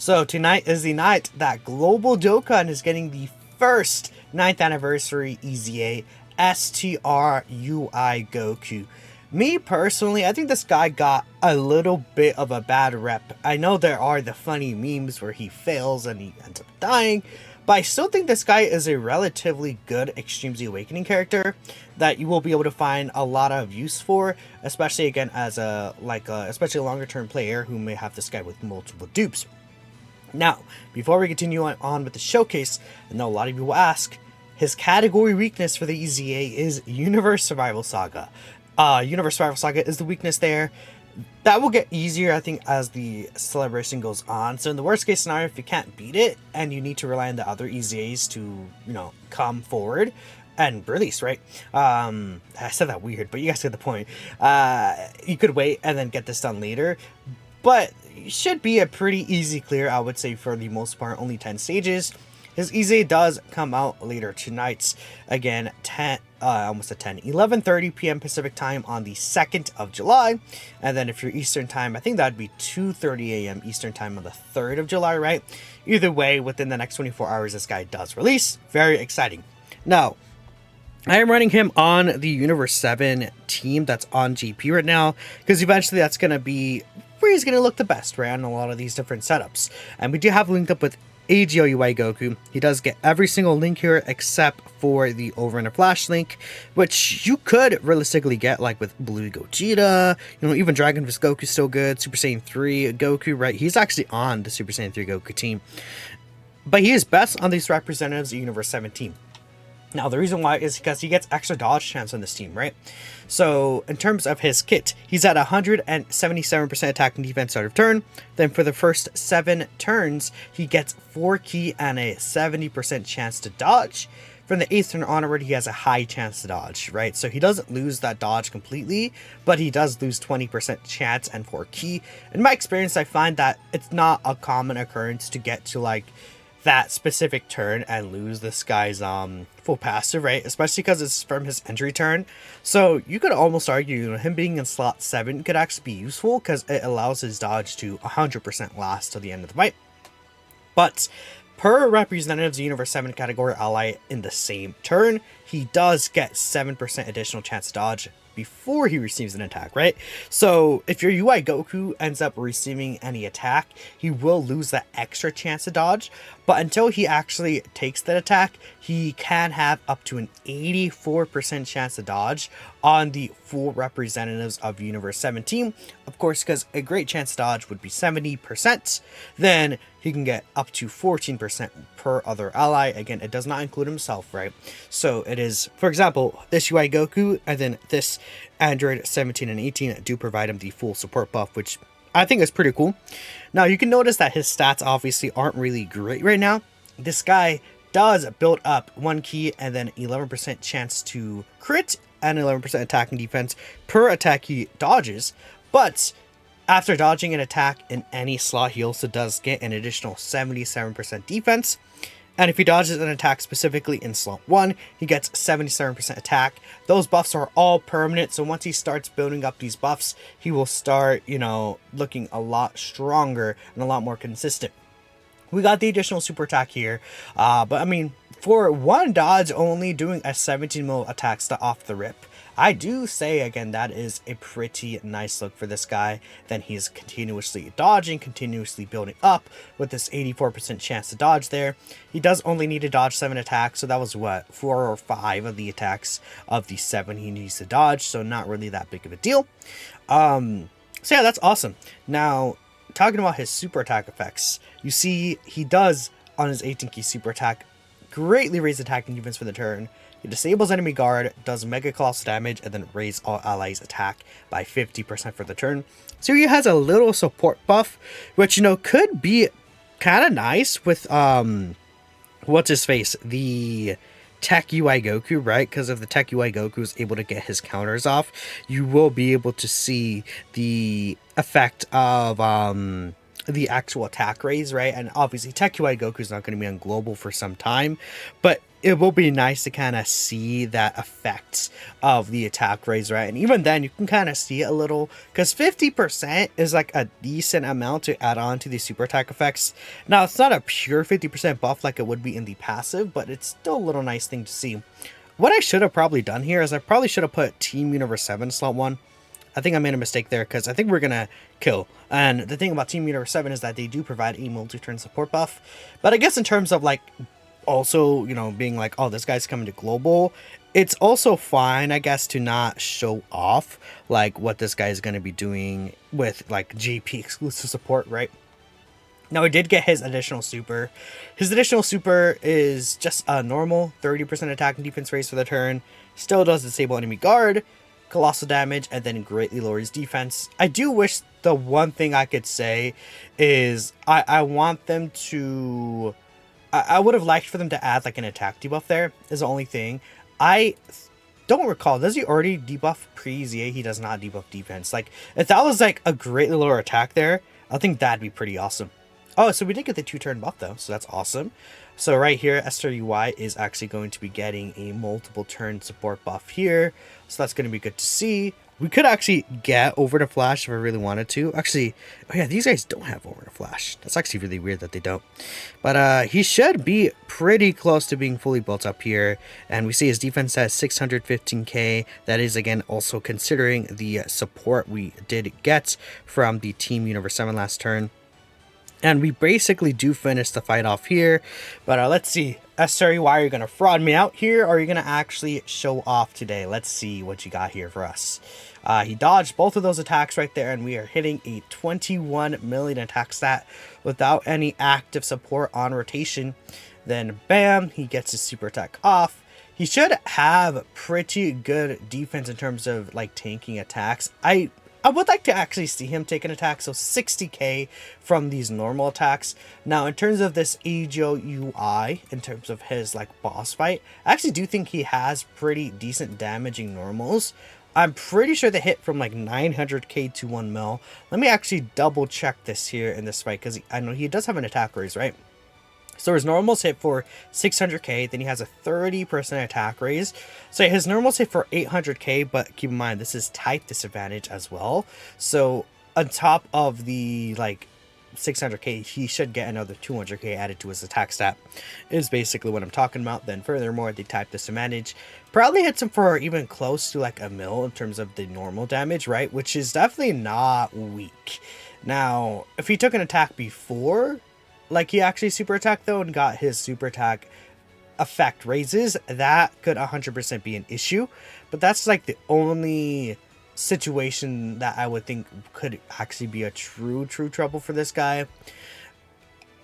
So tonight is the night that Global Dokkan is getting the first 9th anniversary EZA STR UI Goku. Me personally, I think this guy got a little bit of a bad rep. I know there are the funny memes where he fails and he ends up dying, but I still think this guy is a relatively good Extreme Z Awakening character that you will be able to find a lot of use for, especially again as especially a longer term player who may have this guy with multiple dupes. Now, before we continue on with the showcase, I know a lot of you will ask, his category weakness for the EZA is Universe Survival Saga. Universe Survival Saga is the weakness there. That will get easier, I think, as the celebration goes on. So in the worst case scenario, if you can't beat it and you need to rely on the other EZAs to, come forward and release, right? I said that weird, but you guys get the point. You could wait and then get this done later. But it should be a pretty easy clear, I would say, for the most part, only 10 stages. His EZA does come out later tonight, again, 11:30 p.m. Pacific time on the 2nd of July. And then if you're Eastern time, I think that'd be 2:30 a.m. Eastern time on the 3rd of July, right? Either way, within the next 24 hours, this guy does release. Very exciting. Now, I am running him on the Universe 7 team that's on GP right now, because eventually that's going to be where he's going to look the best, right, on a lot of these different setups. And we do have linked up with AGO UI Goku. He does get every single link here except for the Over and a Flash link, which you could realistically get like with Blue Gogeta, even Dragon Fist Goku is still good, Super Saiyan 3 Goku, right? He's actually on the Super Saiyan 3 Goku team. But he is best on these representatives of Universe 17. Now, the reason why is because he gets extra dodge chance on this team, right? So, in terms of his kit, he's at 177% attack and defense start of turn. Then for the first 7 turns, he gets 4 ki and a 70% chance to dodge. From the 8th turn onward, he has a high chance to dodge, right? So he doesn't lose that dodge completely, but he does lose 20% chance and 4 ki. In my experience, I find that it's not a common occurrence to get to like that specific turn and lose this guy's full passive, right? Especially because it's from his entry turn. So you could almost argue him being in slot 7 could actually be useful because it allows his dodge to 100% last till the end of the fight. But per Representatives Universe 7 category ally in the same turn, he does get 7% additional chance to dodge before he receives an attack, right? So if your UI Goku ends up receiving any attack, he will lose that extra chance to dodge, but until he actually takes that attack, he can have up to an 84% chance to dodge on the full representatives of Universe 17. Of course, because a great chance to dodge would be 70%, then he can get up to 14% per other ally. Again, it does not include himself, right? So it is, for example, this UI Goku and then this Android 17 and 18 do provide him the full support buff, which I think is pretty cool. Now, you can notice that his stats obviously aren't really great right now. This guy does build up 1 ki and then 11% chance to crit and 11% attack and defense per attack he dodges, but after dodging an attack in any slot, he also does get an additional 77% defense. And if he dodges an attack specifically in slot 1, he gets 77% attack. Those buffs are all permanent, so once he starts building up these buffs, he will start, looking a lot stronger and a lot more consistent. We got the additional super attack here, but I mean, for one dodge only, doing a 17 mil attack off the rip, I do say, again, that is a pretty nice look for this guy. Then he's continuously dodging, continuously building up with this 84% chance to dodge there. He does only need to dodge 7 attacks, so that was, 4 or 5 of the attacks of the 7 he needs to dodge, so not really that big of a deal. So yeah, that's awesome. Now, talking about his super attack effects, you see he does, on his 18 ki super attack, greatly raise attack and defense for the turn. He disables enemy guard, does mega colossal damage, and then raise all allies attack by 50% for the turn. So he has a little support buff, which, could be kind of nice with, what's his face? The Tech UI Goku, right? Because if the Tech UI Goku is able to get his counters off, you will be able to see the effect of, the actual attack raise, right? And obviously Tech UI Goku is not going to be on global for some time, but it will be nice to kind of see that effect of the attack raise, right? And even then, you can kind of see it a little, because 50% is like a decent amount to add on to the super attack effects. Now, it's not a pure 50% buff like it would be in the passive, but it's still a little nice thing to see. What I should have probably done here is I probably should have put Team Universe 7 slot 1. I think I made a mistake there, because I think we're going to kill. And the thing about Team Universe 7 is that they do provide a multi-turn support buff. But I guess in terms of like, also, you know, being like, oh, this guy's coming to global, it's also fine, I guess, to not show off like what this guy is going to be doing with like GP exclusive support, right? Now, I did get his additional super. His additional super is just a normal 30% attack and defense raise for the turn. Still does disable enemy guard, colossal damage, and then greatly lowers defense. I do wish the one thing I could say is I want them to... I would have liked for them to add like an attack debuff there, is the only thing. I don't recall, does he already debuff pre-EZA? He does not debuff defense. Like, if that was like a greatly lower attack there, I think that'd be pretty awesome. Oh, so we did get the 2-turn buff though, so that's awesome. So right here, STR UI is actually going to be getting a multiple turn support buff here. So that's going to be good to see. We could actually get over to Flash if I really wanted to. Actually, oh yeah, these guys don't have over to Flash. That's actually really weird that they don't. But he should be pretty close to being fully built up here. And we see his defense at 615k. That is, again, also considering the support we did get from the Team Universe 7 last turn. And we basically do finish the fight off here. But let's see. SRE, why are you going to fraud me out here? Or are you going to actually show off today? Let's see what you got here for us. He dodged both of those attacks right there. And we are hitting a 21 million attack stat without any active support on rotation. Then bam, he gets his super attack off. He should have pretty good defense in terms of like tanking attacks. I would like to actually see him take an attack, so 60k from these normal attacks. Now, in terms of this EZA UI, in terms of his like boss fight, I actually do think he has pretty decent damaging normals. I'm pretty sure they hit from like 900k to 1 mil. Let me actually double check this here in this fight, because I know he does have an attack raise, right? So his normals hit for 600k, then he has a 30% attack raise. So his normals hit for 800k, but keep in mind, this is type disadvantage as well. So on top of the like 600k, he should get another 200k added to his attack stat, is basically what I'm talking about. Then furthermore, the type disadvantage probably hits him for even close to like a mil in terms of the normal damage, right? Which is definitely not weak. Now, if he took an attack before, like he actually super attacked though and got his super attack effect raises, that could 100% be an issue. But that's like the only situation that I would think could actually be a true trouble for this guy.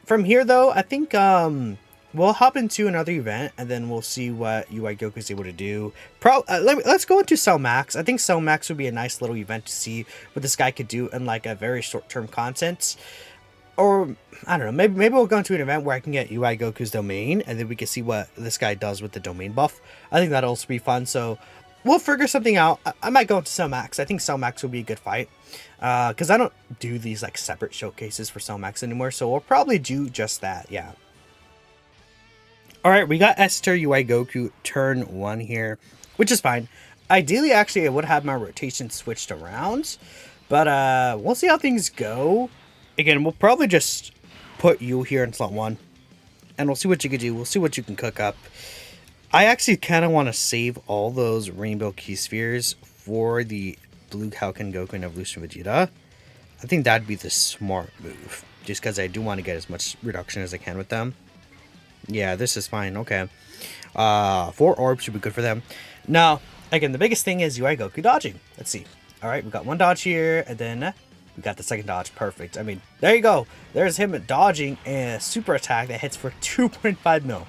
From here though, I think we'll hop into another event and then we'll see what UI Goku is able to do. Let's go into Cell Max. I think Cell Max would be a nice little event to see what this guy could do in like a very short-term content. Or, I don't know, maybe we'll go into an event where I can get UI Goku's domain, and then we can see what this guy does with the domain buff. I think that'll also be fun, so we'll figure something out. I might go into Cell Max. I think Cell Max will be a good fight, because I don't do these, like, separate showcases for Cell Max anymore, so we'll probably do just that, yeah. Alright, we got STR UI Goku turn 1 here, which is fine. Ideally, actually, I would have my rotation switched around, but we'll see how things go. Again, we'll probably just put you here in slot 1. And we'll see what you can do. We'll see what you can cook up. I actually kind of want to save all those rainbow key spheres for the blue Falcon Goku and Evolution Vegeta. I think that'd be the smart move. Just because I do want to get as much reduction as I can with them. Yeah, this is fine. Okay. 4 orbs should be good for them. Now, again, the biggest thing is UI Goku dodging. Let's see. Alright, we got 1 dodge here. And then we got the second dodge. Perfect. I mean, there you go. There's him dodging a super attack that hits for 2.5 mil.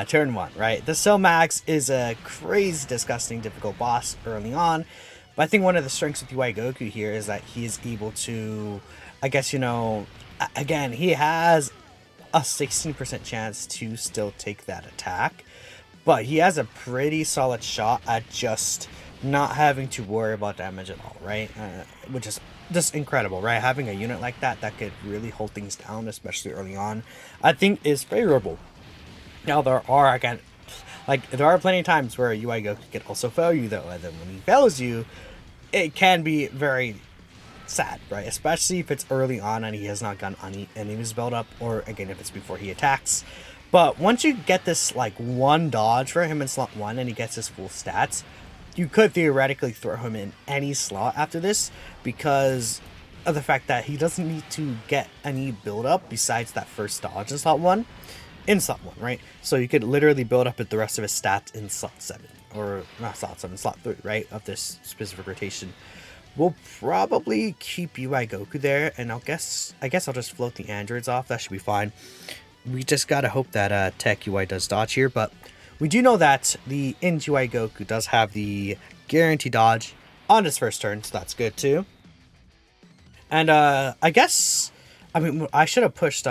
Turn 1, right? The Cell Max is a crazy, disgusting, difficult boss early on. But I think one of the strengths with UI Goku here is that he is able to, I guess, you know, again, he has a 16% chance to still take that attack. But he has a pretty solid shot at just not having to worry about damage at all, right? Which is just incredible, right? Having a unit like that could really hold things down, especially early on, I think is favorable. Now, there are, again, Like, there are plenty of times where UI Goku can also fail you, though, and then when he fails you, it can be very sad, right? Especially if it's early on and he has not gotten any enemies built up, or again, if it's before he attacks. But once you get this, like, one dodge for him in slot 1 and he gets his full stats, you could theoretically throw him in any slot after this, because of the fact that he doesn't need to get any build up besides that first dodge in slot 1. In slot 1, right? So you could literally build up the rest of his stats in slot 7. Or not slot 7, slot 3, right? Of this specific rotation. We'll probably keep UI Goku there, and I guess I'll just float the androids off. That should be fine. We just gotta hope that Tech UI does dodge here, but we do know that the Int UI Goku does have the guarantee dodge on his first turn, so that's good too. And I mean, I should have pushed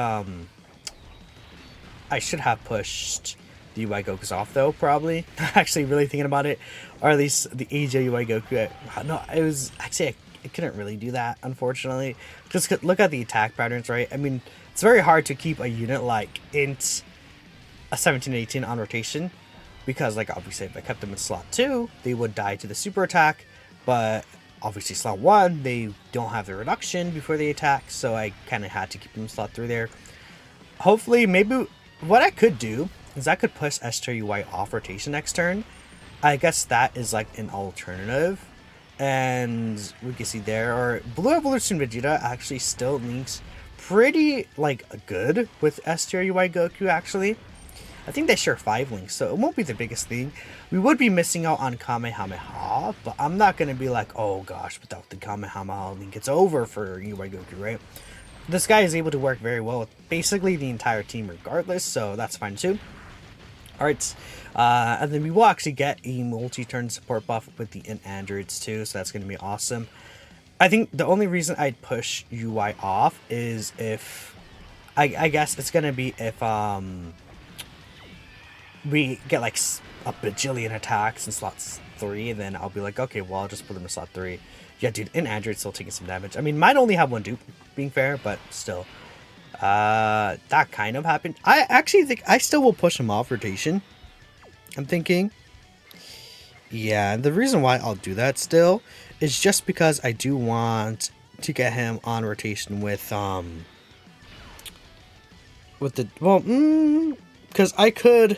the UI Gokus off, though, probably. Actually, really thinking about it. Or at least the EZA UI Goku. No, it was... Actually, I couldn't really do that, unfortunately. Just look at the attack patterns, right? I mean, it's very hard to keep a unit like Int a 17-18 on rotation. Because, like, obviously, if I kept them in slot 2, they would die to the super attack. But, obviously, slot 1, they don't have the reduction before they attack. So I kind of had to keep them in slot 3 there. Hopefully, maybe... What I could do is I could push STR UI off rotation next turn. I guess that is like an alternative. And we can see there, or Blue Evolution Vegeta actually still links pretty like good with STR UI Goku actually. I think they share 5 links, so it won't be the biggest thing. We would be missing out on Kamehameha, but I'm not going to be like, oh gosh, without the Kamehameha link, it's over for UI Goku, right? This guy is able to work very well with basically the entire team regardless, so that's fine too. Alright, and then we will actually get a multi-turn support buff with the androids too, so that's going to be awesome. I think the only reason I'd push UI off is if... I guess it's going to be if we get like a bajillion attacks in slots 3, and then I'll be like, okay, well, I'll just put them in slot 3. Yeah, dude, in android still taking some damage. I mean, might only have one dupe, being fair, but still. That kind of happened. I actually think I still will push him off rotation. I'm thinking. Yeah, the reason why I'll do that still is just because I do want to get him on rotation with the, well, because I can't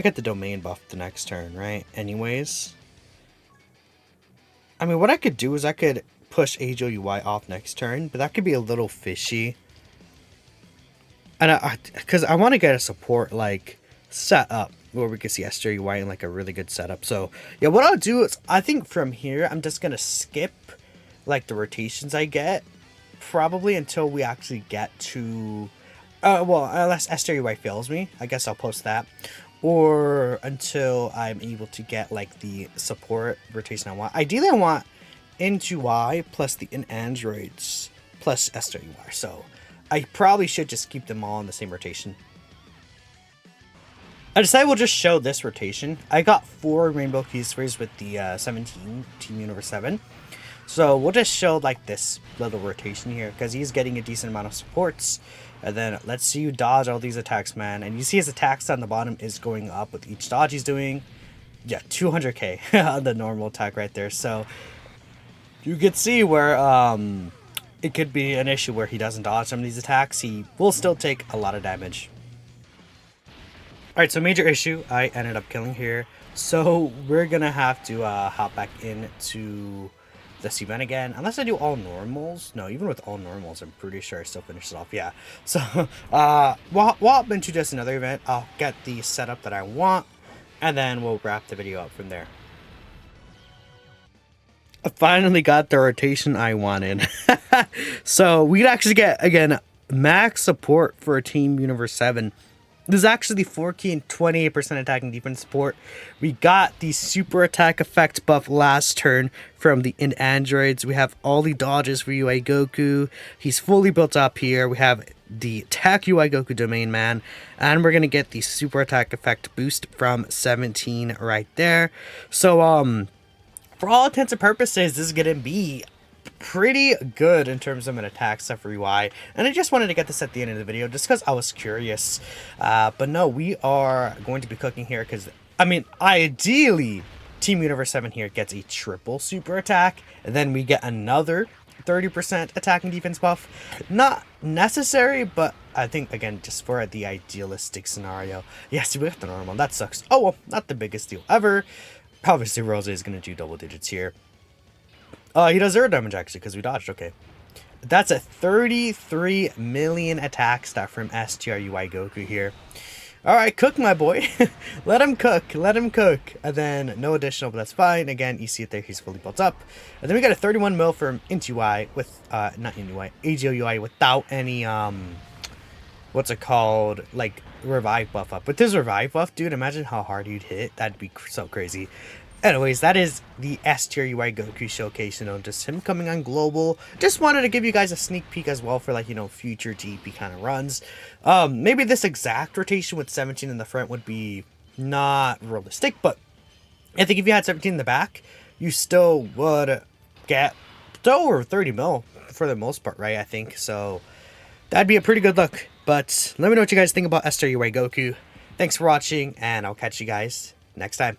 get the domain buff the next turn, right? Anyways. I mean, what I could do is I could push AJO UI off next turn, but that could be a little fishy. And because I want to get a support, like, set up where we can see STR UI in, like, a really good setup. So, yeah, what I'll do is, I think from here, I'm just going to skip, like, the rotations I get, probably until we actually get to, well, unless STR UI fails me, I guess I'll post that. Or until I'm able to get, like, the support rotation I want. Ideally, I want Int UI plus the androids plus STR UI. So, I probably should just keep them all in the same rotation. I decided we'll just show this rotation. I got 4 Rainbow Keys with the 17 Team Universe 7. So, we'll just show, like, this little rotation here, because he's getting a decent amount of supports. And then let's see you dodge all these attacks, man. And you see his attacks on the bottom is going up with each dodge he's doing. Yeah, 200k on the normal attack right there. So you could see where it could be an issue where he doesn't dodge some of these attacks. He will still take a lot of damage. Alright, so major issue I ended up killing here. So we're going to have to hop back into this event again, unless I do all normals. No, even with all normals, I'm pretty sure I still finish it off. Yeah, so we'll hop into just another event. I'll get the setup that I want, and then we'll wrap the video up from there. I finally got the rotation I wanted. So we'd actually get, again, max support for a Team Universe 7. This is actually 4-key and 28% attacking defense support. We got the super attack effect buff last turn from the androids. We have all the dodges for UI Goku. He's fully built up here. We have the attack UI Goku domain man. And we're going to get the super attack effect boost from 17 right there. So, for all intents and purposes, this is going to be pretty good in terms of an attack stuff for UI, and I just wanted to get this at the end of the video just because I was curious. But no, we are going to be cooking here because, I mean, ideally, Team Universe 7 here gets a triple super attack, and then we get another 30% attack and defense buff. Not necessary, but I think, again, just for the idealistic scenario. Yes, we got the normal. That sucks. Oh, well, not the biggest deal ever. Obviously, Rose is going to do double digits here. He does 0 damage, actually, because we dodged. Okay. That's a 33 million attack stat from STRUI Goku here. Alright, cook, my boy. Let him cook. Let him cook. And then, no additional, but that's fine. Again, you see it there. He's fully built up. And then we got a 31 mil from Int UI with, not Int UI, AGO UI without any, what's it called? Like, revive buff up. With this revive buff, dude, imagine how hard you'd hit. That'd be so crazy. Anyways, that is the STRUI Goku showcase, you know, just him coming on global. Just wanted to give you guys a sneak peek as well for, like, you know, future GP kind of runs. Maybe this exact rotation with 17 in the front would be not realistic, but I think if you had 17 in the back, you still would get over 30 mil for the most part, right? I think so. That'd be a pretty good look. But let me know what you guys think about STRUI Goku. Thanks for watching, and I'll catch you guys next time.